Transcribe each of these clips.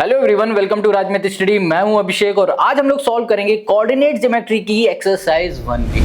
Hello everyone, welcome to Rajmit study. मैं हूं अभिषेक और आज हम लोग सॉल्व करेंगे कोऑर्डिनेट ज्योमेट्री की एक्सरसाइज 1B।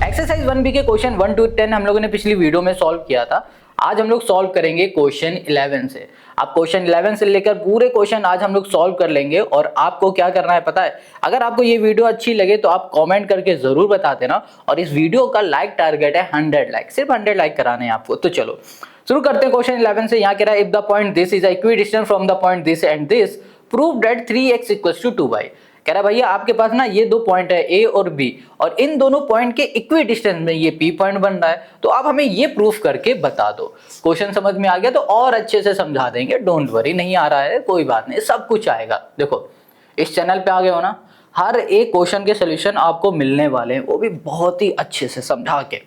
एक्सरसाइज 1B के क्वेश्चन 1 to 10 हम लोगों ने पिछली वीडियो में सॉल्व किया था। आज हम लोग सॉल्व करेंगे क्वेश्चन 11 से। आप क्वेश्चन 11 से लेकर पूरे क्वेश्चन आज हम लोग सॉल्व कर लेंगे। और आपको क्या करना है पता है, अगर आपको ये वीडियो अच्छी लगे तो आप कमेंट करके जरूर बता देना। और इस वीडियो का लाइक टारगेट है 100 लाइक, सिर्फ 100 लाइक कराने हैं आपको। तो चलो शुरू करते हैं क्वेश्चन 11 से। यहाँ कह रहा है if the point this is equidistance from the point this and this prove that 3x equals to 2y। कह रहा है भैया आपके पास ना ये दो पॉइंट है A और B, और इन दोनों पॉइंट के इक्वी डिस्टेंस में ये P पॉइंट बन रहा है, तो आप हमें ये प्रूफ करके बता दो। क्वेश्चन समझ में आ गया तो और अच्छे से समझा देंगे, डोंट वरी। नहीं आ रहा है कोई बात नहीं, सब कुछ आएगा। देखो इस चैनल पे आ गए हो ना, हर एक क्वेश्चन के सोल्यूशन आपको मिलने वाले हैं, वो भी बहुत ही अच्छे से समझा के।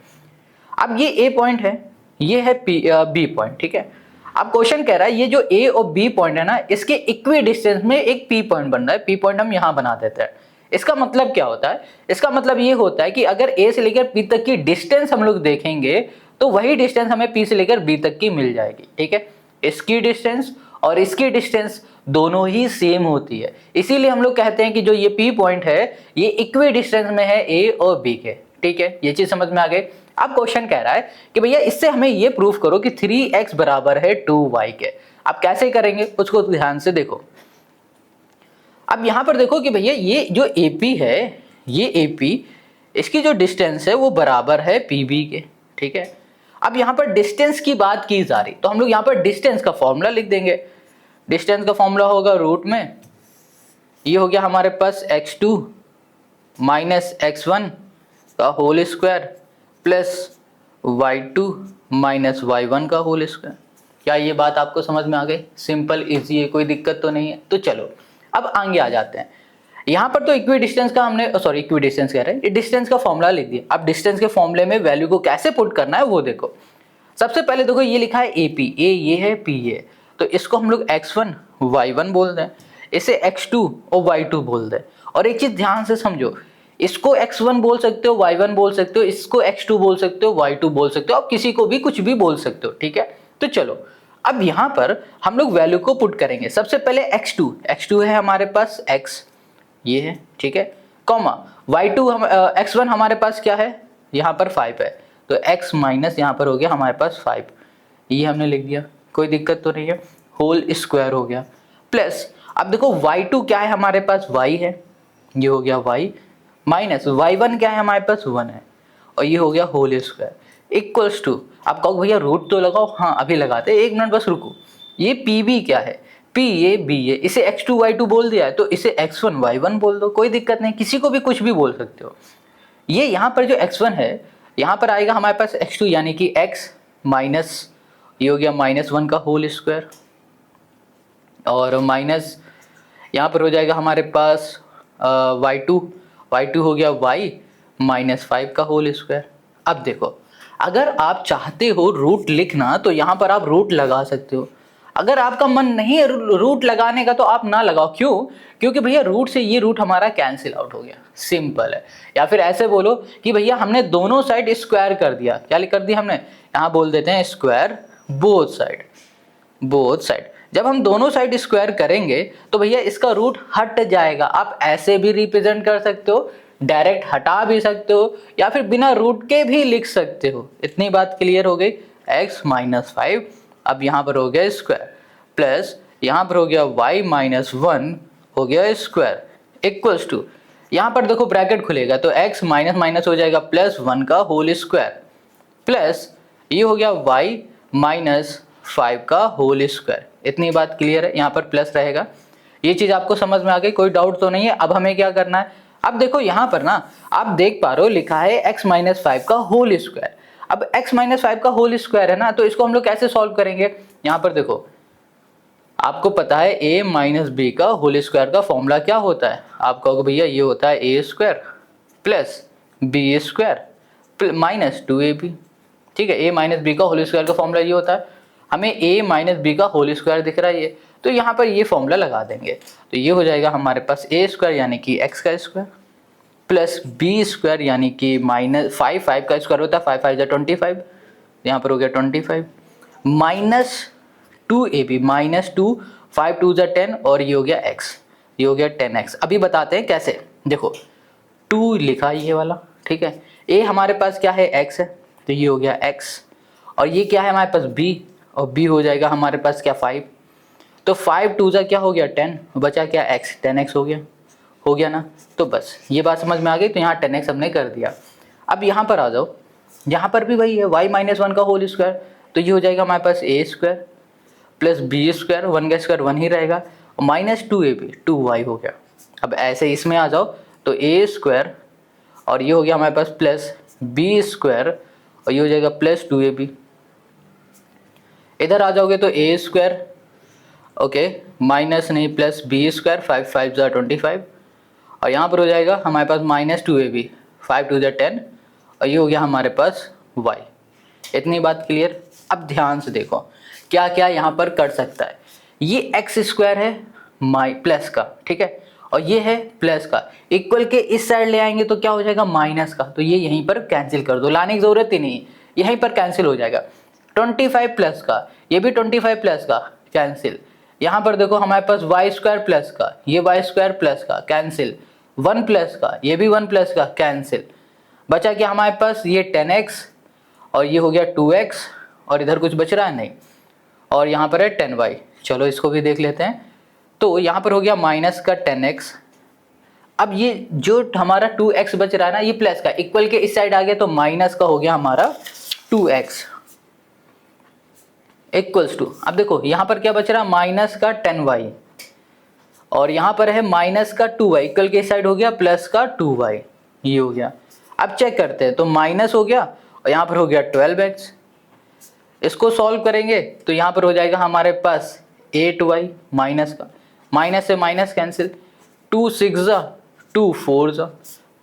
अब ये A पॉइंट है, ये है B पॉइंट, ठीक है। अब क्वेश्चन कह रहा है ये जो A और B पॉइंट है ना, इसके इक्वी डिस्टेंस में एक P पॉइंट बन रहा है। P पॉइंट हम यहां बना देते हैं। इसका मतलब क्या होता है? इसका मतलब ये होता है कि अगर A से लेकर P तक की डिस्टेंस हम लोग देखेंगे तो वही डिस्टेंस हमें P से लेकर B तक की मिल जाएगी, ठीक है। इसकी डिस्टेंस और इसकी डिस्टेंस दोनों ही सेम होती है, इसीलिए हम लोग कहते हैं कि जो ये P पॉइंट है ये इक्वी डिस्टेंस में है A और B के, ठीक है। ये चीज समझ में आ गई। अब क्वेश्चन कह रहा है कि भैया इससे हमें ये प्रूफ करो कि 3x बराबर है 2y के। अब कैसे करेंगे उसको ध्यान से देखो। अब यहां पर देखो कि भैया ये जो AP है, ये AP इसकी जो डिस्टेंस है वो बराबर है PB के, ठीक है। अब यहां पर डिस्टेंस की बात की जा रही, तो हम लोग यहां पर डिस्टेंस का फॉर्मूला लिख देंगे। डिस्टेंस का फॉर्मूला होगा रूट में, ये हो गया हमारे पास x2 माइनस x1 का whole square plus y2 minus y1 का होल स्क्वायर। क्या ये बात आपको समझ में आ गई? सिंपल इजी है, कोई दिक्कत तो नहीं है। तो चलो अब आगे आ जाते हैं। यहाँ पर तो इक्वी डिस्टेंस का हमने इक्वी डिस्टेंस कह रहे हैं, डिस्टेंस का फॉर्मूला लिख दिया। अब डिस्टेंस के फॉर्मूले में वैल्यू को कैसे पुट करना है वो देखो। सबसे पहले देखो ये लिखा है AP, A ये है, P ये, तो इसको हम लोग x1 y1 बोल दें, इसे x2 और y2 बोल दें। और एक चीज ध्यान से समझो, इसको x1 बोल सकते हो, y1 बोल सकते हो, इसको x2 बोल सकते हो, y2 बोल सकते हो, आप किसी को भी कुछ भी बोल सकते हो, ठीक है। तो चलो अब यहाँ पर हम लोग वैल्यू को पुट करेंगे। सबसे पहले x2 है हमारे पास x, ये है, ठीक है, कॉमा y2 x1 हमारे पास क्या है, यहाँ पर 5 है, तो x माइनस यहाँ पर हो गया हमारे पास 5, ये हमने लिख दिया, कोई दिक्कत तो नहीं है। होल स्क्वायर हो गया प्लस, अब देखो y2 क्या है हमारे पास, y है, ये हो गया y माइनस y1 क्या है हमारे पास 1 है, और ये हो गया होल स्क्वायर इक्वल्स टू, आप कहो भैया रूट तो लगाओ, हाँ अभी लगाते, एक मिनट बस रुको। ये PB क्या है, P ये B ये, इसे x2 y2 बोल दिया है तो इसे x1 y1 बोल दो, कोई दिक्कत नहीं, किसी को भी कुछ भी बोल सकते हो। ये यहाँ पर जो x1 है, यहाँ पर आएगा हमारे पास x2 यानी कि x माइनस, ये हो गया -1 का होल स्क्वायर, और माइनस यहाँ पर हो जाएगा हमारे पास y2 हो गया y -5 का होल स्क्वायर। अब देखो अगर आप चाहते हो रूट लिखना तो यहाँ पर आप रूट लगा सकते हो, अगर आपका मन नहीं है रूट लगाने का तो आप ना लगाओ। क्यों? क्योंकि भैया रूट से ये रूट हमारा कैंसिल आउट हो गया, सिंपल है। या फिर ऐसे बोलो कि भैया हमने दोनों साइड स्क्वायर कर दिया, क्या कर दिया हमने, यहाँ बोल देते हैं स्क्वायर बोथ साइड। जब हम दोनों साइड स्क्वायर करेंगे तो भैया इसका रूट हट जाएगा। आप ऐसे भी रिप्रेजेंट कर सकते हो, डायरेक्ट हटा भी सकते हो, या फिर बिना रूट के भी लिख सकते हो। इतनी बात क्लियर हो गई। x -5, अब यहाँ पर हो गया स्क्वायर, प्लस यहाँ पर हो गया y -1 हो गया स्क्वायर इक्वल्स टू, यहाँ पर देखो ब्रैकेट खुलेगा तो x माइनस माइनस हो जाएगा +1 का होल स्क्वायर, प्लस ये हो गया y -5 का होल स्क्वायर। इतनी बात क्लियर है, यहाँ पर प्लस रहेगा। ये चीज आपको समझ में आ गई, कोई डाउट तो नहीं है। अब हमें क्या करना है, अब देखो यहाँ पर ना आप देख पा रहे हो लिखा है x -5 का होल स्क्वायर। अब x -5 का होल स्क्वायर है ना, तो इसको हम लोग कैसे सॉल्व करेंगे। यहाँ पर देखो आपको पता है a - b का होल स्क्वायर का फॉर्मूला क्या होता है, आप कहोगे भैया ये होता है a square plus b square minus 2ab, ठीक है। a - b का होल स्क्वायर का फॉर्मूला ये होता है, हमें a - b का होल स्क्वायर दिख रहा है ये, तो यहाँ पर ये फॉर्मूला लगा देंगे। तो ये हो जाएगा हमारे पास a स्क्वायर यानी कि x का स्क्वायर प्लस b स्क्वायर यानी कि -5 का स्क्वायर होता है, 5 5 25, यहाँ पर हो गया 25 माइनस 2ab -2 5 2 10 और ये हो गया x, ये हो गया 10x। अभी बताते हैं कैसे। देखो 2 लिखा ये वाला, ठीक है, a हमारे पास क्या है x है, तो ये हो गया x, और ये क्या है हमारे पास b, और b हो जाएगा हमारे पास क्या 5, तो 5 2 क्या हो गया 10, बचा क्या x, 10x हो गया ना। तो बस ये बात समझ में आ गई, तो यहाँ 10x हमने कर दिया। अब यहाँ पर आ जाओ, यहाँ पर भी वही है y माइनस 1 का होल स्क्वायर, तो ये हो जाएगा हमारे पास a square plus B square, 1 का स्क्वायर 1 ही रहेगा, माइनस 2ab 2y हो गया। अब ऐसे इसमें आ जाओ तो a स्क्वायर और ये हो गया हमारे पास प्लस बी स्क्वायर और ये हो जाएगा प्लस 2ab। इधर आ जाओगे तो a स्क्वायर, ओके, माइनस नहीं प्लस बी स्क्वायर, 5 5 ज़ा 25, और यहाँ पर हो जाएगा हमारे पास माइनस 2ab, 5 2 ज़ा 10, और ये हो गया हमारे पास y। इतनी बात क्लियर। अब ध्यान से देखो क्या क्या यहाँ पर कर सकता है। ये एक्स स्क्वायर है माइ प्लस का, ठीक है, और ये है प्लस का, इक्वल के इस साइड ले आएंगे तो क्या हो जाएगा माइनस का, तो ये यहीं पर कैंसिल कर दो, लाने की जरूरत ही नहीं, यहीं पर कैंसिल हो जाएगा। 25 प्लस का, ये भी 25 प्लस का कैंसिल। यहाँ पर देखो हमारे पास वाई स्क्वायर प्लस का, ये वाई स्क्वायर प्लस का कैंसिल, 1 प्लस का, ये भी 1 प्लस का कैंसिल। बचा क्या हमारे पास ये 10x और ये हो गया 2x, और इधर कुछ बच रहा है नहीं, और यहाँ पर है 10y। चलो इसको भी देख लेते हैं। तो यहाँ पर हो गया माइनस का 10x। अब ये जो हमारा 2x बच रहा है ना, ये प्लस का, इक्वल के इस साइड आ गया तो माइनस का हो गया हमारा 2x इक्वल्स टू, अब देखो यहाँ पर क्या बच रहा है माइनस का 10y, और यहाँ पर है माइनस का 2y, इक्वल के इस साइड हो गया प्लस का 2y, ये हो गया। अब चेक करते हैं, तो माइनस हो गया और यहाँ पर हो गया 12x। इसको सॉल्व करेंगे तो यहाँ पर हो जाएगा हमारे पास 8y माइनस का, माइनस से माइनस कैंसिल, 2 6 ज़ा 2 4 ज़ा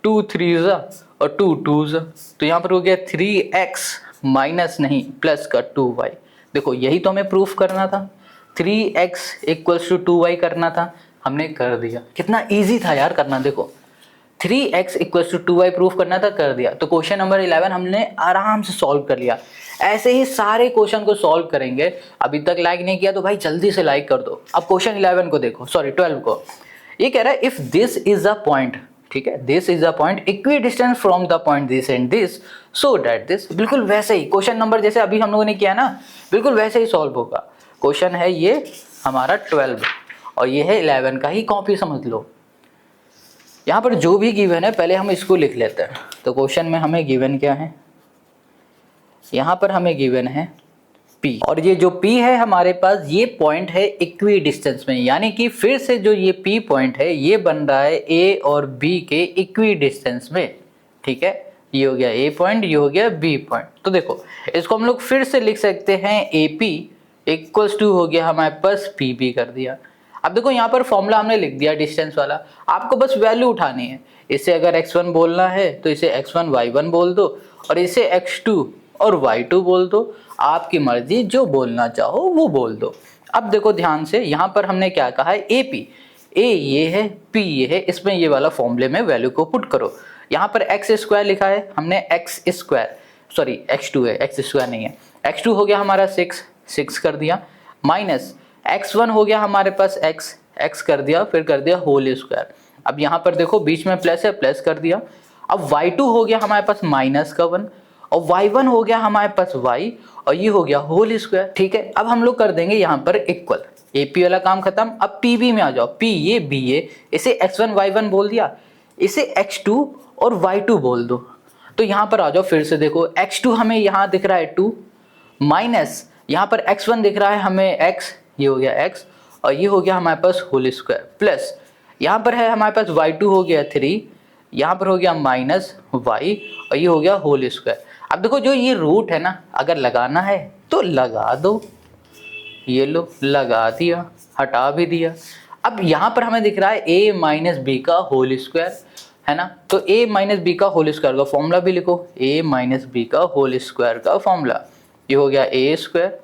2 3 ज़ा और 2 2 ज़ा, तो यहाँ पर हो गया 3x माइनस नहीं प्लस का 2y। देखो यही तो हमें प्रूफ करना था, 3x इक्वल्स टू 2y करना था, हमने कर दिया। कितना ईजी था यार करना। देखो 3x equals to 2y proof करना था, कर दिया। तो क्वेश्चन नंबर 11 हमने आराम से सॉल्व कर लिया। ऐसे ही सारे क्वेश्चन को सॉल्व करेंगे। अभी तक लाइक नहीं किया तो भाई जल्दी से लाइक कर दो। अब क्वेश्चन 11 को देखो, सॉरी 12 को। ये कह रहा है if this is a point, ठीक है, this is a point equi distance from the point this and this so that this, बिल्कुल वैसे ही क्वेश्चन नंबर जैसे अभी हम लोगों ने किया ना, बिल्कुल वैसे ही सॉल्व होगा। क्वेश्चन है ये हमारा 12 और ये है 11 का ही कॉपी समझ लो। यहाँ पर जो भी गिवन है पहले हम इसको लिख लेते हैं। तो क्वेश्चन में हमें गिवन क्या है, यहाँ पर हमें गिवन है P, और ये जो P है हमारे पास ये पॉइंट है इक्वी डिस्टेंस में, यानी कि फिर से जो ये P पॉइंट है ये बन रहा है A और B के इक्वी डिस्टेंस में, ठीक है। ये हो गया A पॉइंट, ये हो गया B पॉइंट। तो देखो इसको हम लोग फिर से लिख सकते हैं AP इक्वल्स टू हो गया हमारे पास PB कर दिया। अब देखो यहाँ पर फॉर्मूला हमने लिख दिया डिस्टेंस वाला, आपको बस वैल्यू उठानी है। इसे अगर x1 बोलना है तो इसे x1 y1 बोल दो, और इसे x2 और y2 बोल दो, आपकी मर्जी, जो बोलना चाहो वो बोल दो। अब देखो ध्यान से, यहाँ पर हमने क्या कहा है AP, A ये है, P ये है, इसमें ये वाला फॉर्मूले में वैल्यू को पुट करो। यहाँ पर x स्क्वायर लिखा है हमने, x स्क्वायर सॉरी x2 है, x स्क्वायर नहीं है, x2 हो गया हमारा 6 कर दिया, माइनस x1 हो गया हमारे पास x कर दिया, फिर कर दिया होल स्क्वायर। अब यहाँ पर देखो बीच में प्लस है, प्लस कर दिया। अब y2 हो गया हमारे पास माइनस का 1, और y1 हो गया हमारे पास y, और ये हो गया होल स्क्वायर, ठीक है। अब हम लोग कर देंगे यहाँ पर इक्वल, AP वाला काम खत्म। अब PB में आ जाओ, P ये B ये, इसे x1 y1 बोल दिया, इसे x2 और y2 बोल दो। तो यहाँ पर आ जाओ फिर से, देखो x2 हमें यहाँ दिख रहा है 2, माइनस यहाँ पर x1 दिख रहा है हमें x, ये हो गया x, और ये हो गया हमारे पास होल स्क्वायर, प्लस यहाँ पर है हमारे पास y2 हो गया 3, यहाँ पर हो गया माइनस y, और ये हो गया होल स्क्वायर। अब देखो जो ये रूट है ना, अगर लगाना है तो लगा दो, ये लो लगा दिया, हटा भी दिया। अब यहाँ पर हमें दिख रहा है a माइनस बी का होल स्क्वायर, है ना, तो a माइनस बी का होल स्क्वायर का फॉर्मूला भी लिखो, a माइनस बी का होल स्क्वायर का फॉर्मूला, ये हो गया a square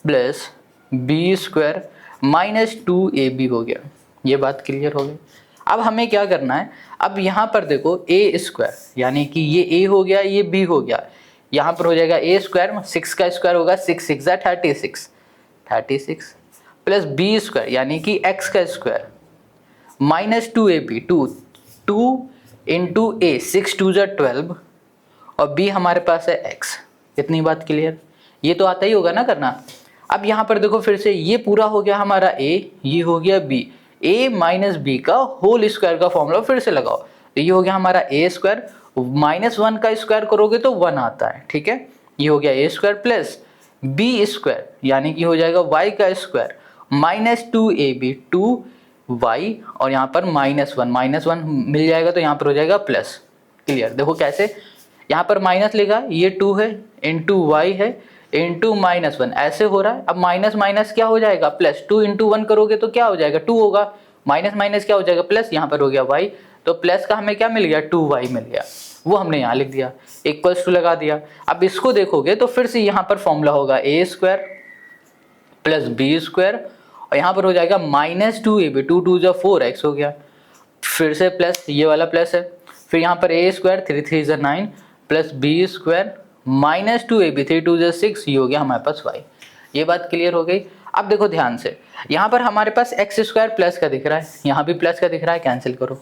plus B square minus 2ab हो गया। ये बात क्लियर हो गई। अब हमें क्या करना है, अब यहाँ पर देखो a स्क्वायर, यानी कि ये a हो गया, ये b हो गया, यहाँ पर हो जाएगा a स्क्वायर, 6 का स्क्वायर होगा 6 6 36, प्लस बी स्क्वायर यानी कि एक्स का स्क्वायर माइनस 2ab, 2 इंटू ए, 6 2 ज़ा 12 और b हमारे पास है x। इतनी बात क्लियर, ये तो आता ही होगा ना करना। अब यहाँ पर देखो फिर से ये पूरा हो गया हमारा a, ये हो गया b, a माइनस बी का होल स्क्वायर का फॉर्मूला फिर से लगाओ, तो ये हो गया हमारा a स्क्वायर, -1 का स्क्वायर करोगे तो 1 आता है, ठीक है। ये हो गया a square plus B square यानी कि हो जाएगा y का स्क्वायर माइनस 2ab, 2y और यहाँ पर -1 मिल जाएगा तो यहाँ पर हो जाएगा प्लस। क्लियर, देखो कैसे, यहाँ पर माइनस लिखा, ये 2 है इंटू वाई है इंटू -1 ऐसे हो रहा है। अब माइनस माइनस क्या हो जाएगा प्लस, 2 इंटू 1 करोगे तो क्या हो जाएगा 2 होगा, माइनस माइनस क्या हो जाएगा प्लस, यहाँ पर हो गया y, तो प्लस का हमें क्या मिल गया 2y मिल गया, वो हमने यहाँ लिख दिया, इक्वल्स टू लगा दिया। अब इसको देखोगे तो फिर से यहाँ पर फॉर्मूला होगा a square plus B square और यहाँ पर हो जाएगा -2ab, 2 2 ज़ा 4x हो गया, फिर से प्लस, ये वाला प्लस है, फिर यहाँ पर a स्क्वायर 3 3 ज़ा 9 प्लस बी स्क्वायर -2ab, 3 2 ज़ा 6, ये हो गया हमारे पास y। ये बात क्लियर हो गई। अब देखो ध्यान से, यहाँ पर हमारे पास एक्स स्क्वायर प्लस का दिख रहा है, यहाँ भी प्लस का दिख रहा है, कैंसिल करो,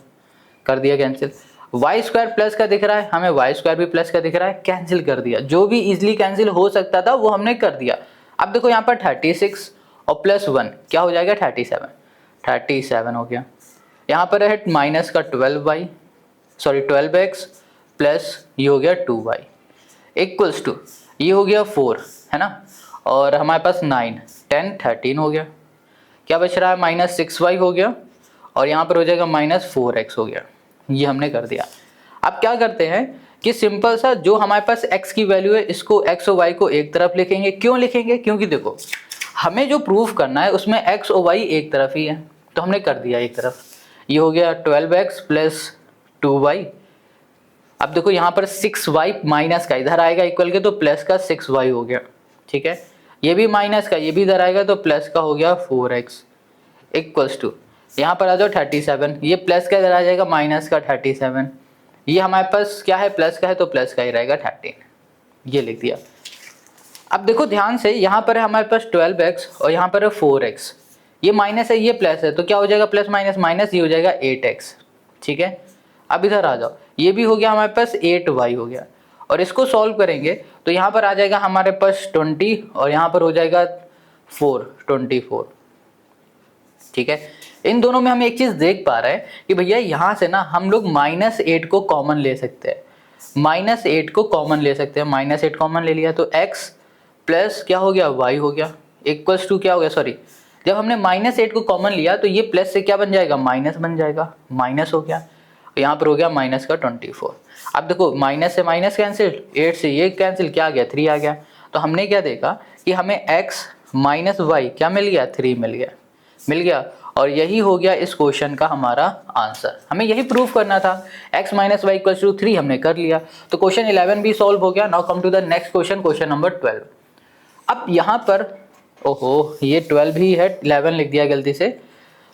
कर दिया कैंसिल। वाई स्क्वायर प्लस का दिख रहा है, हमें वाई स्क्वायर भी प्लस का दिख रहा है, कैंसिल कर दिया। जो भी इजीली कैंसिल हो सकता था वो हमने कर दिया। अब देखो यहाँ पर 36 और प्लस 1 क्या हो जाएगा 37 हो गया। यहाँ पर है माइनस का 12x प्लस ये हो गया 2y इक्वल्स टू ये हो गया 4, है ना, और हमारे पास 9 10 13 हो गया। क्या बच रहा है -6y हो गया और यहाँ पर हो जाएगा -4x हो गया। ये हमने कर दिया। अब क्या करते हैं कि सिंपल सा जो हमारे पास x की वैल्यू है इसको x और y को एक तरफ लिखेंगे। क्यों लिखेंगे, क्योंकि देखो हमें जो प्रूफ करना है उसमें x और y एक तरफ ही है, तो हमने कर दिया एक तरफ। ये हो गया 12x प्लस 2y। अब देखो यहाँ पर 6y माइनस का इधर आएगा इक्वल के, तो प्लस का 6y हो गया, ठीक है। ये भी माइनस का, ये भी इधर आएगा तो प्लस का हो गया 4x इक्वल्स टू यहाँ पर आ जाओ 37, ये प्लस का इधर आ जाएगा माइनस का 37, ये हमारे पास क्या है प्लस का है तो प्लस का ही रहेगा 13, ये लिख दिया। अब देखो ध्यान से, यहाँ पर है हमारे पास 12x और यहाँ पर है 4x, ये माइनस है ये प्लस है, तो क्या हो जाएगा प्लस माइनस माइनस, ये हो जाएगा 8x, ठीक है। अब इधर आ जाओ, ये भी हो गया हमारे पास 8y हो गया, और इसको सॉल्व करेंगे तो यहाँ पर आ जाएगा हमारे पास 20 और यहाँ पर हो जाएगा 24, ठीक है। इन दोनों में हम एक चीज़ देख पा रहे हैं कि भैया यहाँ से ना हम लोग -8 को कॉमन ले सकते हैं, -8 को कॉमन ले सकते हैं। -8 कॉमन ले लिया तो x प्लस क्या हो गया y हो गया इक्वल्स टू क्या हो गया, सॉरी जब हमने -8 को कॉमन लिया तो ये प्लस से क्या बन जाएगा माइनस बन जाएगा, माइनस हो गया, यहाँ पर हो गया माइनस का 24। अब देखो माइनस से माइनस कैंसिल, 8 से ये कैंसिल, क्या आ गया 3 आ गया। तो हमने क्या देखा कि हमें x माइनस वाई क्या मिल गया 3 मिल गया और यही हो गया इस क्वेश्चन का हमारा आंसर। हमें यही प्रूफ करना था, x minus Y equals to 3 हमने कर लिया, तो क्वेश्चन 11 भी सॉल्व हो गया। Now come to the next question, question number 12। अब यहाँ पर ओहो ये 12 भी है, 11 लिख दिया गलती से।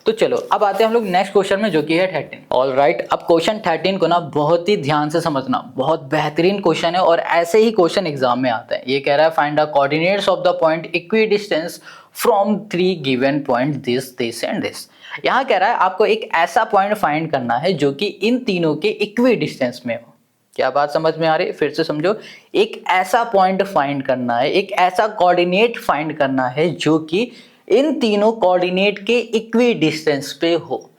तो चलो अब आते हैं हम लोग नेक्स्ट क्वेश्चन में जो कि है 13। ऑल राइट, अब क्वेश्चन 13 को ना बहुत ही ध्यान से समझना, बहुत बेहतरीन क्वेश्चन है और ऐसे ही क्वेश्चन एग्जाम में आता है। ये कह रहा है find the coordinates of the point equi distance from 3 given point this and this. यहाँ कह रहा है आपको एक ऐसा पॉइंट फाइंड करना है जो कि इन तीनों के इक्वी डिस्टेंस में हो। क्या बात समझ में आ रही है, फिर से समझो, एक ऐसा पॉइंट फाइंड करना है, एक ऐसा कोऑर्डिनेट फाइंड करना है जो कि इन तीनों कोऑर्डिनेट के इक्वी डिस्टेंस पे हो।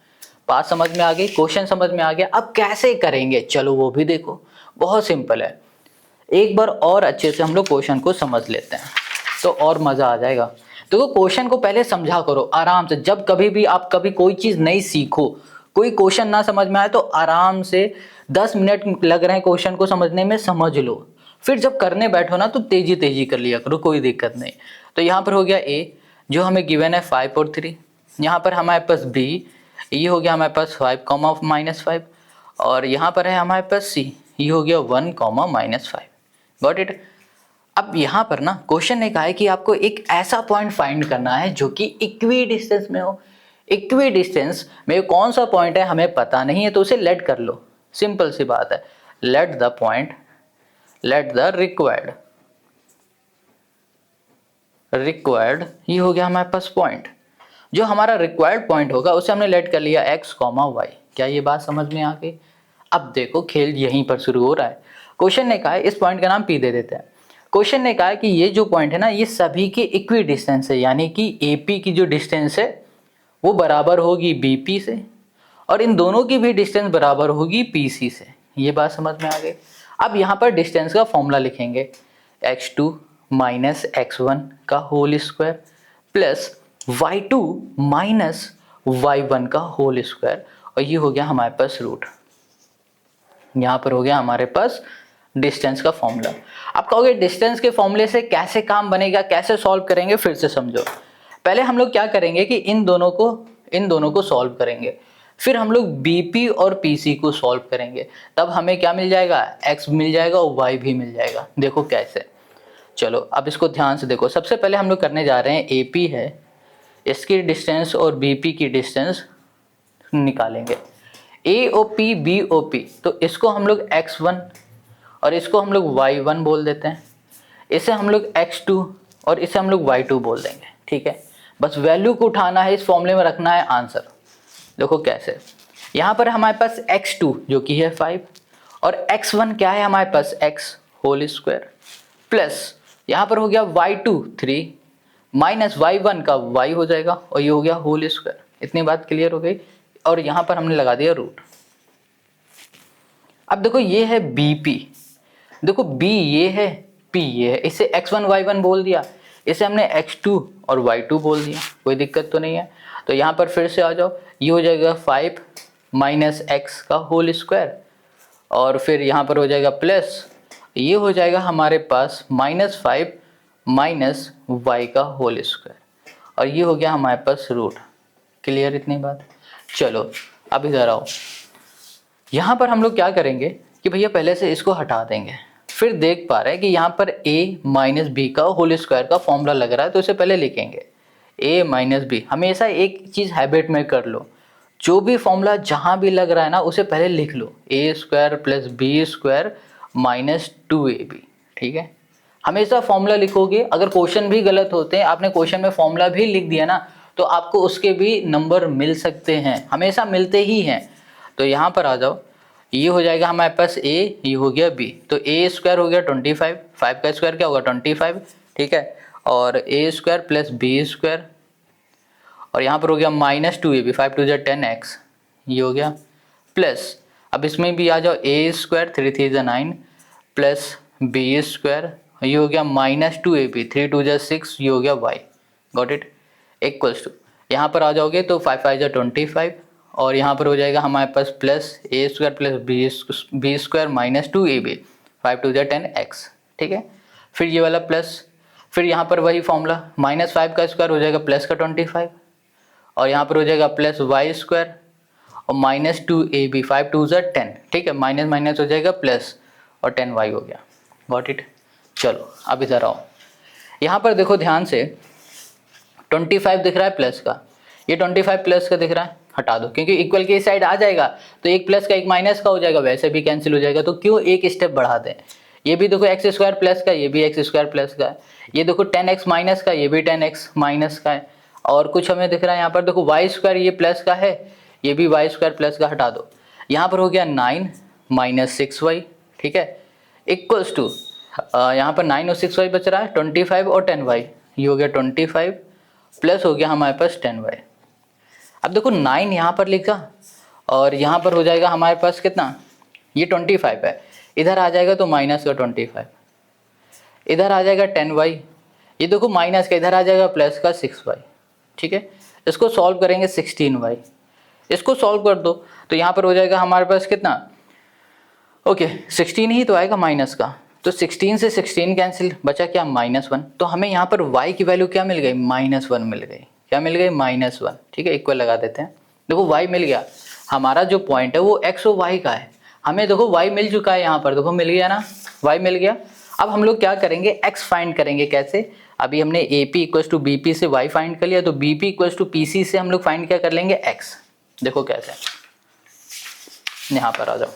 बात समझ में आ गई, क्वेश्चन समझ में आ गया। अब कैसे करेंगे चलो वो भी देखो, बहुत सिंपल है। एक बार और अच्छे से हम लोग क्वेश्चन को समझ लेते हैं तो और मजा आ जाएगा। तो क्वेश्चन को पहले समझा करो आराम से। जब कभी भी आप कभी कोई चीज नहीं सीखो, कोई क्वेश्चन ना समझ में आए तो आराम से 10 मिनट लग रहे हैं क्वेश्चन को समझने में, समझ लो, फिर जब करने बैठो ना तो तेजी कर लिया करो, कोई दिक्कत नहीं। तो यहाँ पर हो गया A जो हमें गिवन है 5 और 3, यहाँ पर हमारे पास B, ये हो गया हमारे पास 5 कॉमा -5 और यहाँ पर है हमारे पास C, ये हो गया 1 कॉमा -5। Got it. अब यहाँ पर ना क्वेश्चन ने कहा है कि आपको एक ऐसा पॉइंट फाइंड करना है जो कि इक्वी डिस्टेंस में हो। इक्वी डिस्टेंस में कौन सा पॉइंट है हमें पता नहीं है, तो उसे लेट कर लो, सिंपल सी बात है। Let the point, let the required, ये हो गया हमारे पास पॉइंट। जो हमारा रिक्वायर्ड पॉइंट होगा उसे हमने लेट कर लिया x, y। क्या ये बात समझ में आ गई? अब देखो खेल यहीं पर शुरू हो रहा है। क्वेश्चन ने कहा है, इस पॉइंट का नाम P दे देते हैं। क्वेश्चन ने कहा है कि ये जो पॉइंट है ना, ये सभी के इक्वी डिस्टेंस है, यानी कि AP की जो डिस्टेंस है वो बराबर होगी BP से, और इन दोनों की भी डिस्टेंस बराबर होगी PC से। ये बात समझ में आ गई। अब यहाँ पर डिस्टेंस का फॉर्मूला लिखेंगे, x2 माइनस x1 का whole square plus y2 minus y1 का होल स्क्वायर, और ये हो गया हमारे पास रूट। यहाँ पर हो गया हमारे पास डिस्टेंस का फॉर्मूला। आप कहोगे डिस्टेंस के फॉर्मूले से कैसे काम बनेगा, कैसे सॉल्व करेंगे, फिर से समझो। पहले हम लोग क्या करेंगे कि इन दोनों को सॉल्व करेंगे, फिर हम लोग BP और PC को सॉल्व करेंगे, तब हमें क्या मिल जाएगा, x मिल जाएगा और y भी मिल जाएगा। देखो कैसे, चलो अब इसको ध्यान से देखो। सबसे पहले हम लोग करने जा रहे हैं, AP है, इसकी डिस्टेंस और BP की डिस्टेंस निकालेंगे। AOP BOP, तो इसको हम लोग x1 और इसको हम लोग y1 बोल देते हैं, इसे हम लोग x2 और इसे हम लोग y2 बोल देंगे। ठीक है, बस वैल्यू को उठाना है, इस फॉर्मूले में रखना है आंसर। देखो कैसे, यहाँ पर हमारे पास x2 जो कि है 5 और x1 क्या है हमारे पास x होल स्क्वायर, प्लस यहाँ पर हो गया y2 3 माइनस y1 का y हो जाएगा, और ये हो गया होल स्क्वायर। इतनी बात क्लियर हो गई, और यहाँ पर हमने लगा दिया रूट। अब देखो ये है BP, देखो B ये है, P ये है, इसे x1 y1 बोल दिया, इसे हमने x2 और y2 बोल दिया, कोई दिक्कत तो नहीं है। तो यहाँ पर फिर से आ जाओ, ये हो जाएगा 5 माइनस x का होल स्क्वायर, और फिर यहाँ पर हो जाएगा प्लस, ये हो जाएगा हमारे पास -5 माइनस y का होल स्क्वायर, और ये हो गया हमारे पास रूट। क्लियर इतनी बात? चलो अब इधर आओ, यहाँ पर हम लोग क्या करेंगे कि भैया पहले से इसको हटा देंगे, फिर देख पा रहे हैं कि यहाँ पर a माइनस बी का होल स्क्वायर का फॉर्मूला लग रहा है, तो इसे पहले लिखेंगे a माइनस बी। हमेशा एक चीज़ हैबिट में कर लो, जो भी फॉर्मूला जहाँ भी लग रहा है ना उसे पहले लिख लो, a square plus B square minus 2ab। ठीक है, हमेशा फॉर्मूला लिखोगे। अगर क्वेश्चन भी गलत होते हैं, आपने क्वेश्चन में फॉर्मूला भी लिख दिया ना, तो आपको उसके भी नंबर मिल सकते हैं, हमेशा मिलते ही हैं। तो यहाँ पर आ जाओ, ये हो जाएगा हमारे पास a, ये हो गया b, तो a स्क्वायर हो गया 25, 5 का स्क्वायर क्या होगा 25। ठीक है, और a square plus B square, और यहाँ पर हो गया माइनस 2ab, 5 2 10x, ये हो गया प्लस, अब इसमें भी आ जाओ a square 3 3 9 plus B square, ये हो गया माइनस 2ab, 3 2 6, ये हो गया y। Got it? Equals to, यहाँ पर आ जाओगे तो 5 5 25, और यहाँ पर हो जाएगा हमारे पास plus a square plus B square minus 2ab, 5 2 10x। ठीक है, फिर ये वाला प्लस, फिर यहाँ पर वही फॉर्मूला, -5 का स्क्वायर हो जाएगा प्लस का 25, और यहाँ पर हो जाएगा प्लस y स्क्वायर और माइनस 2ab, 5 2 10। ठीक है, माइनस माइनस हो जाएगा प्लस, और 10y हो गया। Got it? चलो अब इधर आओ, यहाँ पर देखो ध्यान से, 25 दिख रहा है प्लस का, ये 25 प्लस का दिख रहा है, हटा दो, क्योंकि इक्वल की साइड आ जाएगा तो एक प्लस का एक माइनस का हो जाएगा, वैसे भी कैंसिल हो जाएगा, तो क्यों एक स्टेप बढ़ा दें। ये भी देखो एक्स स्क्वायर प्लस का, ये भी एक्स स्क्वायर प्लस का है, ये देखो 10x माइनस का, ये भी 10x माइनस का है, और कुछ हमें दिख रहा है यहाँ पर देखो वाई स्क्वायर, ये प्लस का है, ये भी वाई स्क्वायर प्लस का, हटा दो। यहाँ पर हो गया 9 माइनस 6y। ठीक है, इक्वल्स टू, यहाँ पर 9 और 6y बच रहा है, 25 और 10y, ये हो गया 25 प्लस हो गया हमारे पास 10y। अब देखो 9 यहाँ पर लिखा, और यहाँ पर हो जाएगा हमारे पास कितना, ये 25 है, इधर आ जाएगा तो माइनस का 25, इधर आ जाएगा 10y, ये देखो माइनस का, इधर आ जाएगा प्लस का 6y। ठीक है, इसको सॉल्व करेंगे 16y, इसको सॉल्व कर दो तो यहाँ पर हो जाएगा हमारे पास कितना, ओके 16 ही तो आएगा माइनस का, तो 16 से 16 कैंसिल, बचा क्या -1। तो हमें यहाँ पर y की वैल्यू क्या मिल गई, -1 मिल गई। क्या मिल गई, -1। ठीक है, इक्वल लगा देते हैं, देखो y मिल गया। हमारा जो पॉइंट है वो x और y का है, हमें देखो y मिल चुका है, यहाँ पर देखो मिल गया ना, y मिल गया। अब हम लोग क्या करेंगे, x फाइंड करेंगे। कैसे, अभी हमने AP इक्वल्स टू BP से y फाइंड कर लिया, तो BP इक्वल्स टू PC से हम लोग फाइंड क्या कर लेंगे, x। देखो कैसे, यहाँ पर आ जाओ।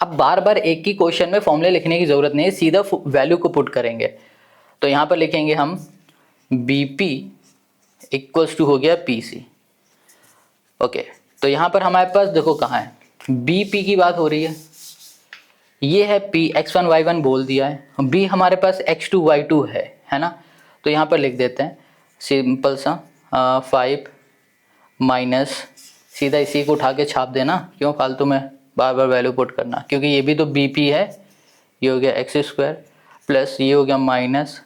अब बार बार एक ही क्वेश्चन में फॉर्मूले लिखने की जरूरत नहीं है, सीधा वैल्यू को पुट करेंगे। तो यहाँ पर लिखेंगे हम BP इक्वल्स टू हो गया पी सी। ओके, तो यहाँ पर हमारे पास देखो कहाँ है, बी पी की बात हो रही है, ये है P x1 y1 बोल दिया है, B हमारे पास x2 y2 है ना। तो यहाँ पर लिख देते हैं सिंपल सा 5 माइनस, सीधा इसी को उठा के छाप देना, क्यों फालतू में बार बार वैल्यू पुट करना, क्योंकि ये भी तो BP है। ये हो गया एक्स स्क्वायर प्लस ये हो गया माइनस,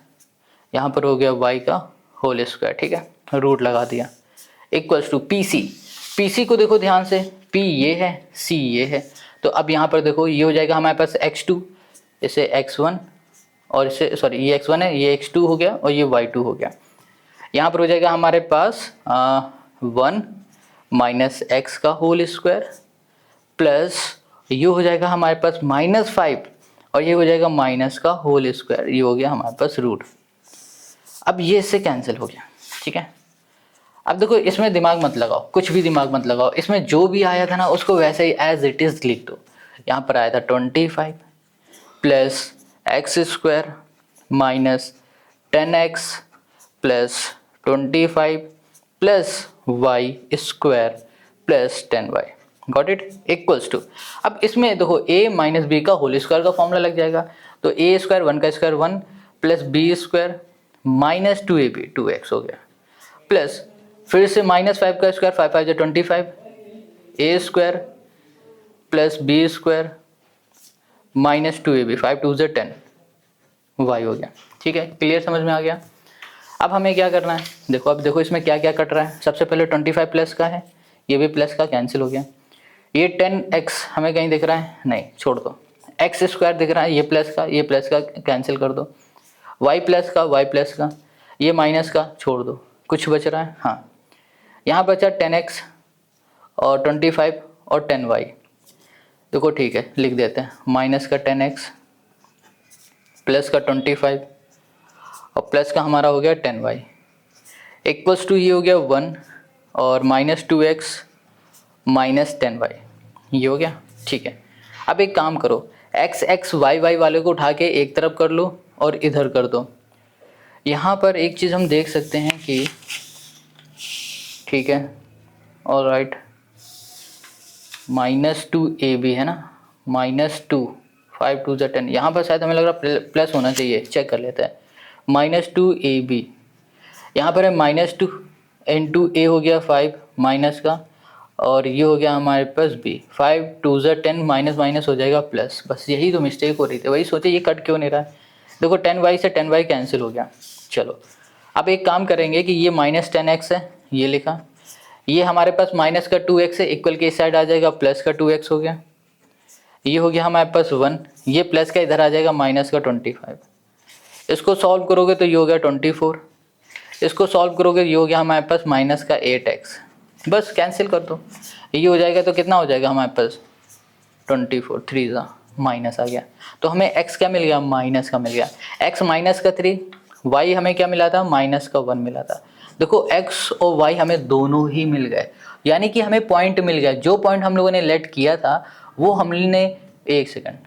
यहाँ पर हो गया y का होल स्क्वायर, ठीक है, रूट लगा दिया, इक्वल्स टू PC। PC को देखो ध्यान से, P ये है, C ये है, तो अब यहाँ पर देखो ये हो जाएगा हमारे पास x2, इसे x1 और इसे सॉरी ये x1 है, ये x2 हो गया और ये y2 हो गया। यहाँ पर हो जाएगा हमारे पास 1 माइनस एक्स का होल स्क्वायर प्लस ये हो जाएगा हमारे पास -5 और ये हो जाएगा माइनस का होल स्क्वायर, ये हो गया हमारे पास रूट। अब ये इससे कैंसिल हो गया, ठीक है। अब देखो इसमें दिमाग मत लगाओ, कुछ भी दिमाग मत लगाओ, इसमें जो भी आया था ना उसको वैसे ही एज इट इज़ लिख दो। यहाँ पर आया था 25 plus X square minus 10x plus 25 plus Y square plus 10y, got it, equals to. अब इसमें देखो a माइनस बी का होल स्क्वायर का फॉर्मूला लग जाएगा, तो a स्क्वायर 1 का square 1 plus B square minus 2ab 2x हो गया, प्लस फिर से -5 का square 5 5 25, a square plus B square minus 2ab 5 2 10 y हो गया, ठीक है, क्लियर, समझ में आ गया। अब हमें क्या करना है, देखो अब देखो इसमें क्या क्या कट रहा है। सबसे पहले 25 प्लस का है, ये भी प्लस का कैंसिल हो गया। ये 10x हमें कहीं दिख रहा है, नहीं छोड़ दो। एक्स स्क्वायर दिख रहा है, ये प्लस का कैंसिल कर दो। y प्लस का, ये माइनस का छोड़ दो, कुछ बच रहा है, हाँ यहाँ बचा 10x और 25 और 10y। देखो ठीक है, लिख देते हैं, माइनस का 10x प्लस का 25 और प्लस का हमारा हो गया 10y, इक्वल्स टू ये हो गया 1 और माइनस 2x माइनस 10y, ये हो गया, ठीक है। अब एक काम करो, x y वाले को उठा के एक तरफ कर लो और इधर कर दो। यहाँ पर एक चीज़ हम देख सकते हैं कि, ठीक है, ऑलराइट, -2ab है ना, -2 5 2 10, यहाँ पर शायद हमें लग रहा प्लस होना चाहिए, चेक कर लेते हैं। -2ab, यहाँ पर है -2 इंटू a हो गया 5 माइनस का, और ये हो गया हमारे पास b, 5 2 10 माइनस माइनस हो जाएगा प्लस, बस यही तो मिस्टेक हो रही थी, वही सोचे ये कट क्यों नहीं रहा है। देखो 10y से 10y कैंसिल हो गया। चलो अब एक काम करेंगे कि ये -10x है, ये लिखा, ये हमारे पास माइनस का 2x है, इक्वल के इस साइड आ जाएगा, प्लस का 2x हो गया, ये हो गया हमारे पास 1, ये प्लस का इधर आ जाएगा माइनस का 25, इसको सॉल्व करोगे तो ये हो गया 24, इसको सॉल्व करोगे ये हो गया हमारे पास माइनस का 8x, बस कैंसिल कर दो, ये हो जाएगा तो कितना हो जाएगा हमारे पास 24, 3 माइनस आ गया, तो हमें x क्या मिल गया, माइनस का मिल गया, x माइनस का 3, y हमें क्या मिला था, माइनस का 1 मिला था। देखो x और y हमें दोनों ही मिल गए, यानी कि हमें पॉइंट मिल गया, जो पॉइंट हम लोगों ने लेट किया था वो हमने, एक सेकंड,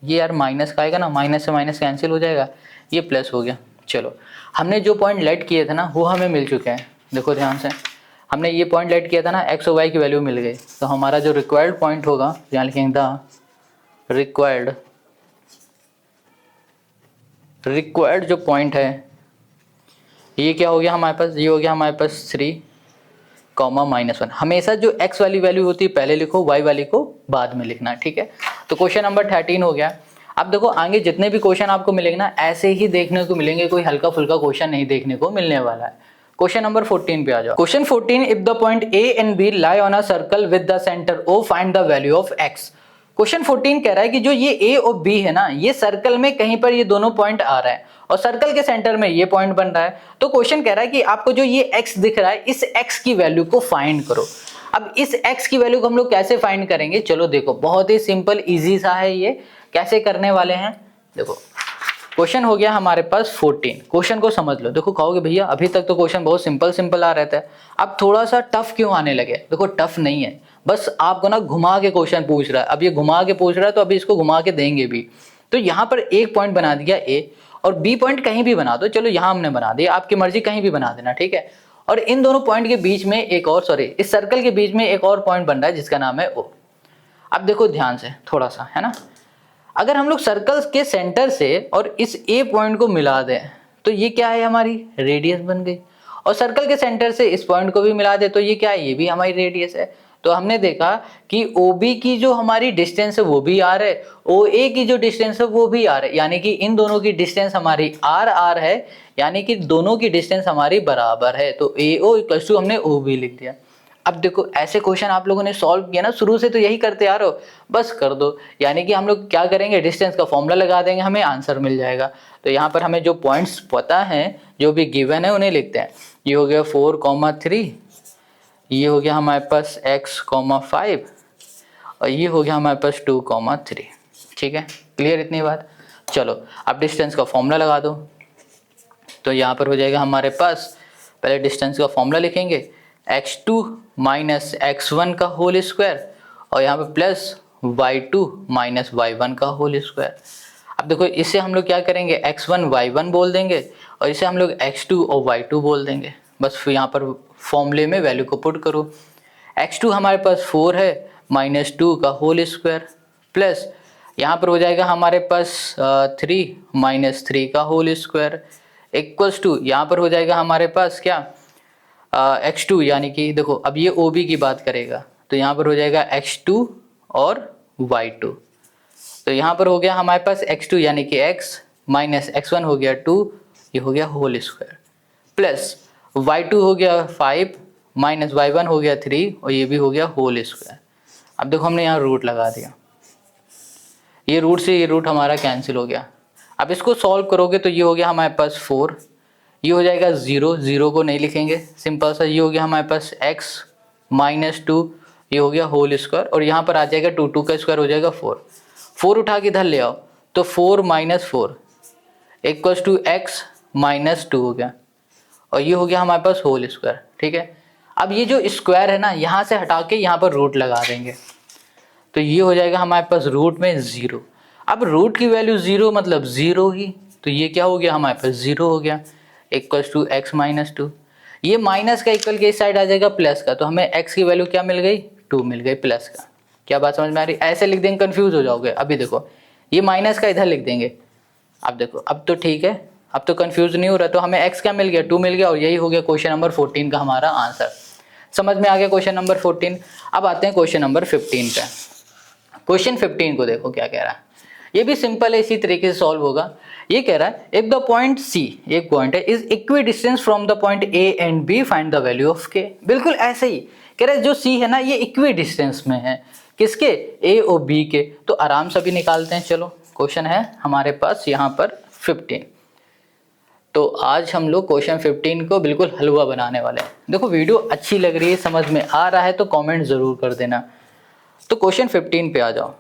ये यार माइनस का आएगा ना, माइनस से माइनस कैंसिल हो जाएगा, ये प्लस हो गया। चलो हमने जो पॉइंट लेट किए थे ना वो हमें मिल चुके हैं, देखो ध्यान से, हमने ये पॉइंट लेट किया था ना, x और y की वैल्यू मिल गई, तो हमारा जो रिक्वायर्ड पॉइंट होगा, यहाँ लिखेंगे द रिक्वायर्ड जो पॉइंट है, ये क्या हो गया हमारे पास, ये हो गया हमारे पास 3, -1। हमेशा जो x वाली वैल्यू होती है पहले लिखो, y वाली को बाद में लिखना, ठीक है। तो क्वेश्चन नंबर 13 हो गया। अब देखो आगे जितने भी क्वेश्चन आपको मिलेंगे ना ऐसे ही देखने को मिलेंगे, कोई हल्का फुल्का क्वेश्चन नहीं देखने को मिलने वाला है। क्वेश्चन नंबर 14 पे आ जाओ। Question 14, if the point a and b lie on a circle with the center O, find the value of x। Question 14 कह रहा है कि जो ये a और b है ना, ये सर्कल में कहीं पर ये दोनों पॉइंट आ रहा है और सर्कल के सेंटर में ये पॉइंट बन रहा है। तो क्वेश्चन कह रहा है कि आपको जो ये x दिख रहा है, इस x की वैल्यू को फाइंड करो। अब इस x की वैल्यू को हम लोग कैसे फाइंड करेंगे, चलो देखो बहुत ही सिंपल इजी सा है, ये कैसे करने वाले हैं। देखो क्वेश्चन हो गया हमारे पास 14, क्वेश्चन को समझ लो। देखो कहोगे भैया अभी तक तो क्वेश्चन बहुत सिंपल आ रहे थे, अब थोड़ा सा टफ क्यों आने लगे। देखो टफ नहीं है, बस आपको ना घुमा के क्वेश्चन पूछ रहा है। अब ये घुमा के पूछ रहा है तो अभी इसको घुमा के देंगे भी। तो यहाँ पर एक पॉइंट बना दिया ए और बी पॉइंट कहीं भी बना दो, चलो यहाँ हमने बना दिया, आपकी मर्जी कहीं भी बना देना, ठीक है। और इन दोनों पॉइंट के बीच में एक और, सॉरी, इस सर्कल के बीच में एक और पॉइंट बन रहा है जिसका नाम है O। अब देखो ध्यान से थोड़ा सा, है ना, अगर हम लोग सर्कल के सेंटर से और इस A पॉइंट को मिला दें तो ये क्या है, हमारी रेडियस बन गई। और सर्कल के सेंटर से इस पॉइंट को भी मिला दे तो ये क्या है, ये भी हमारी रेडियस है। तो हमने देखा कि OB की जो हमारी डिस्टेंस है वो भी R है, OA की जो डिस्टेंस है वो भी R है, यानी कि इन दोनों की डिस्टेंस हमारी R है, यानी कि दोनों की डिस्टेंस हमारी बराबर है। तो AO इक्वल्स टू हमने OB लिख दिया। अब देखो ऐसे क्वेश्चन आप लोगों ने सॉल्व किया ना, शुरू से तो यही करते आ रहे हो, बस कर दो। यानी कि हम लोग क्या करेंगे, डिस्टेंस का फॉर्मूला लगा देंगे, हमें आंसर मिल जाएगा। तो यहाँ पर हमें जो पॉइंट्स पता हैं, जो भी गिवन है उन्हें लिखते हैं। ये हो गया 4,3, ये हो गया हमारे पास x,5 और ये हो गया हमारे पास 2,3। ठीक है, क्लियर इतनी बात। चलो अब डिस्टेंस का फॉर्मूला लगा दो। तो यहाँ पर हो जाएगा हमारे पास, पहले डिस्टेंस का फॉर्मूला लिखेंगे, x2 माइनस x1 का होल स्क्वायर और यहाँ पे प्लस y2 माइनस y1 का होल स्क्वायर। अब देखो इसे हम लोग क्या करेंगे, x1 y1 बोल देंगे और इसे हम लोग x2 और y2 बोल देंगे। बस फिर यहाँ पर फॉर्मूले में वैल्यू को पुट करो। x2 हमारे पास 4 है माइनस 2 का होल स्क्वायर प्लस यहाँ पर हो जाएगा हमारे पास 3 माइनस 3 का होल स्क्वायर इक्वल्स टू यहाँ पर हो जाएगा हमारे पास क्या, x2, यानी कि देखो अब ये OB की बात करेगा तो यहाँ पर हो जाएगा x2 और y2। तो यहाँ पर हो गया हमारे पास x2 यानी कि x माइनस x1 हो गया 2, ये हो गया होल स्क्वायर प्लस y2 हो गया 5 माइनस y1 हो गया 3 और ये भी हो गया होल स्क्वायर। अब देखो हमने यहाँ रूट लगा दिया, ये रूट से ये रूट हमारा कैंसिल हो गया। अब इसको सॉल्व करोगे तो ये हो गया हमारे पास 4, ये हो जाएगा 0, 0 को नहीं लिखेंगे सिंपल सा, ये हो गया हमारे पास x माइनस 2, ये हो गया होल स्क्वायर और यहाँ पर आ जाएगा 2, 2 का स्क्वायर हो जाएगा 4, 4 उठा के इधर ले आओ तो 4 minus 4 equals to x minus 2 हो गया और ये हो गया हमारे पास होल स्क्वायर। ठीक है, अब ये जो स्क्वायर है ना यहाँ से हटा के यहाँ पर रूट लगा देंगे तो ये हो जाएगा हमारे पास रूट में 0। अब रूट की वैल्यू 0 मतलब 0 ही, तो ये क्या हो गया हमारे पास 0 हो गया इक्वल्स टू x माइनस 2। ये माइनस का इक्वल के इस साइड आ जाएगा प्लस का, तो हमें x की वैल्यू क्या मिल गई, 2 मिल गई प्लस का। क्या बात समझ में आ रही, ऐसे लिख देंगे कंफ्यूज हो जाओगे। अभी देखो ये माइनस का इधर लिख देंगे, अब देखो अब तो ठीक है, अब तो कंफ्यूज नहीं हो रहा। तो हमें x क्या मिल गया, 2 मिल गया और यही हो गया क्वेश्चन नंबर 14 का हमारा आंसर। समझ में आ गया क्वेश्चन नंबर 14। अब आते हैं क्वेश्चन नंबर 15 पे। क्वेश्चन 15 को देखो क्या कह रहा है, ये भी सिंपल है, इसी तरीके से सॉल्व होगा। ये कह रहा है इफ द पॉइंट C, एक पॉइंट है, is equidistance from the point A and B, find the value of K। बिल्कुल ऐसे ही कह रहा है, जो C है ना ये इक्वी डिस्टेंस में है, किसके, A और B के। तो आराम से भी निकालते हैं। चलो क्वेश्चन है हमारे पास यहाँ पर 15। तो आज हम लोग क्वेश्चन 15 को बिल्कुल हलवा बनाने वाले हैं। देखो वीडियो अच्छी लग रही है, समझ में आ रहा है तो कमेंट ज़रूर कर देना। तो क्वेश्चन 15 पे आ जाओ।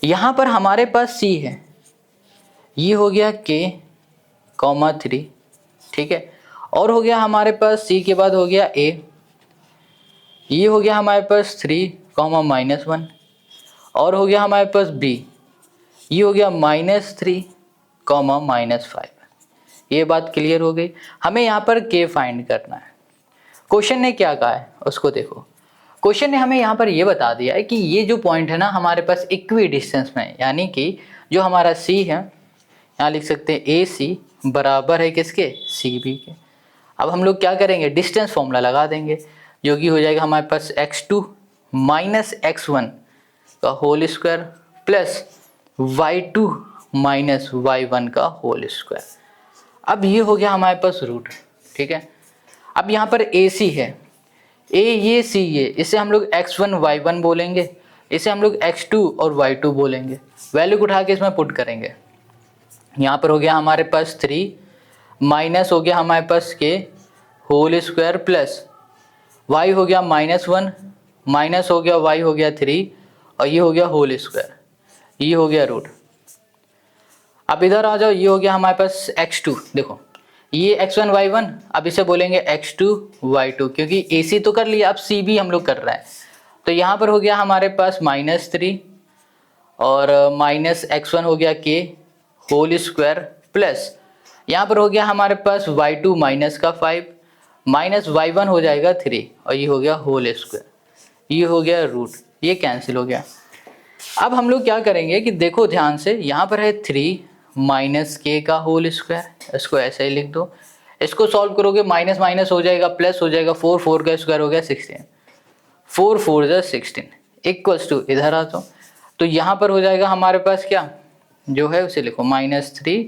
यहाँ पर हमारे पास C है, ये हो गया K, 3, ठीक है, और हो गया हमारे पास C के बाद हो गया A, ये हो गया हमारे पास 3, -1, और हो गया हमारे पास B, ये हो गया -3, -5। ये बात क्लियर हो गई। हमें यहाँ पर K फाइंड करना है। क्वेश्चन ने क्या कहा है उसको देखो। क्वेश्चन ने हमें यहाँ पर ये बता दिया है कि ये जो पॉइंट है ना हमारे पास इक्वी डिस्टेंस में, यानी कि जो हमारा C है, यहाँ लिख सकते हैं AC बराबर है किसके, CB के। अब हम लोग क्या करेंगे, डिस्टेंस फॉर्मूला लगा देंगे, जो कि हो जाएगा हमारे पास x2 माइनस x1 का whole square plus y2 minus y1 का होल स्क्वायर। अब ये हो गया हमारे पास रूट, ठीक है। अब यहाँ पर AC है, A ये C ये, इसे हम लोग x1 y1 बोलेंगे, इसे हम लोग x2 और y2 बोलेंगे। वैल्यू को उठा के इसमें पुट करेंगे। यहाँ पर हो गया हमारे पास 3 माइनस हो गया हमारे पास K whole square plus y हो गया -1 माइनस हो गया y हो गया 3 और ये हो गया होल स्क्वायर, ये हो गया रूट। अब इधर आ जाओ, ये हो गया हमारे पास x2, देखो ये x1 y1, अब इसे बोलेंगे x2 y2, क्योंकि AC तो कर लिया, अब C भी हम लोग कर रहे हैं। तो यहाँ पर हो गया हमारे पास -3 और -x1 हो गया K होल स्क्वायर प्लस यहाँ पर हो गया हमारे पास y2 माइनस का 5 माइनस y1 हो जाएगा 3 और ये हो गया होल स्क्वायर, ये हो गया रूट, ये कैंसिल हो गया। अब हम लोग क्या करेंगे कि देखो ध्यान से, यहाँ पर है 3 माइनस के का होल स्क्वायर, इसको ऐसे ही लिख दो। इसको सॉल्व करोगे माइनस माइनस हो जाएगा प्लस हो जाएगा, 4 4 का स्क्वायर हो गया 16, 4 4 जा 16 इक्वल्स टू इधर आ जाओ। तो यहाँ पर हो जाएगा हमारे पास क्या जो है उसे लिखो -3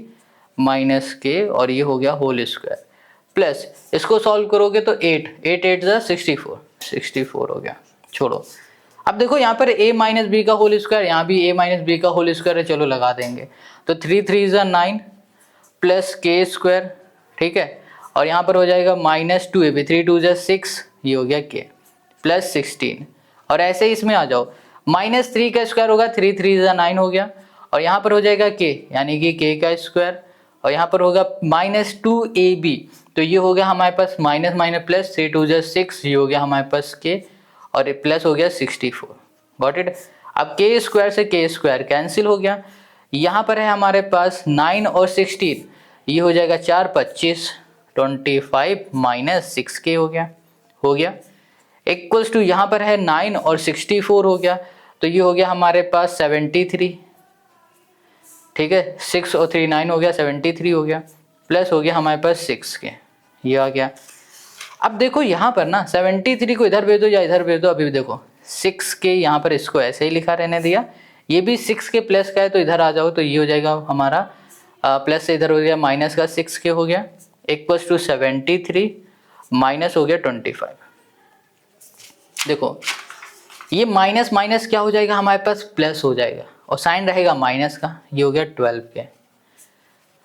माइनस के और ये हो गया होल स्क्वायर प्लस इसको सॉल्व करोगे तो 8 8 8 जा 64 64 हो गया। छोड़ो, अब देखो यहाँ पर a माइनस बी का होल स्क्वायर, यहाँ भी a माइनस बी का होल स्क्वायर है, चलो लगा देंगे। तो 3 3 जा 9 प्लस के स्क्वायर, ठीक है, और यहाँ पर हो जाएगा -2ab, 3 2 जा 6, ये हो गया k प्लस 16, और ऐसे ही इसमें आ जाओ -3 का स्क्वायर होगा 3 3 जा 9 हो गया, और यहाँ पर हो जाएगा k यानी कि k का स्क्वायर, और यहाँ पर होगा -2ab, तो ये हो गया हमारे पास माइनस माइनस प्लस 3 2 जा 6, ये हो गया हमारे पास k और प्लस हो गया 64। Got it. अब के स्क्वायर से के स्क्वायर कैंसिल हो गया। यहाँ पर है हमारे पास 9 और 16, ये हो जाएगा 4 25 25 माइनस 6k हो गया इक्वल्स टू यहाँ पर है 9 और 64 हो गया, तो ये हो गया हमारे पास 73, ठीक है, 6 और 3 9 हो गया 73 हो गया, प्लस हो गया हमारे पास 6k, ये आ गया। अब देखो यहाँ पर ना 73 को इधर भेज दो या इधर भेज दो, अभी देखो 6k यहाँ पर इसको ऐसे ही लिखा रहने दिया, ये भी 6k प्लस का है तो इधर आ जाओ, तो ये हो जाएगा हमारा प्लस से इधर हो गया माइनस का 6k हो गया इक्वल्स टू 73 माइनस हो गया 25। देखो ये माइनस माइनस क्या हो जाएगा हमारे पास प्लस हो जाएगा और साइन रहेगा माइनस का, ये हो गया 12k।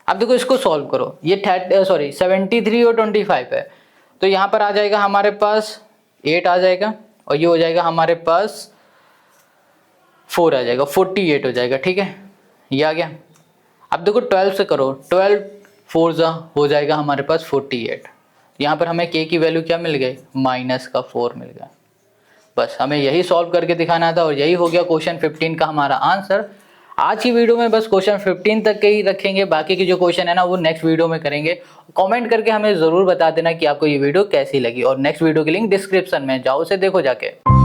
अब देखो इसको सॉल्व करो, ये 73 और 25 है, तो यहाँ पर आ जाएगा हमारे पास 8 आ जाएगा और ये हो जाएगा हमारे पास 4 आ जाएगा, 48 हो जाएगा, ठीक है, ये आ गया। अब देखो 12 से करो, 12 4 जा हो जाएगा हमारे पास 48, यहाँ पर हमें k की वैल्यू क्या मिल गई -4 मिल गया। बस हमें यही सॉल्व करके दिखाना था और यही हो गया क्वेश्चन 15 का हमारा आंसर। आज की वीडियो में बस क्वेश्चन 15 तक के ही रखेंगे, बाकी की जो क्वेश्चन है ना वो नेक्स्ट वीडियो में करेंगे। कमेंट करके हमें ज़रूर बता देना कि आपको ये वीडियो कैसी लगी, और नेक्स्ट वीडियो की लिंक डिस्क्रिप्शन में, जाओ उसे देखो जाके।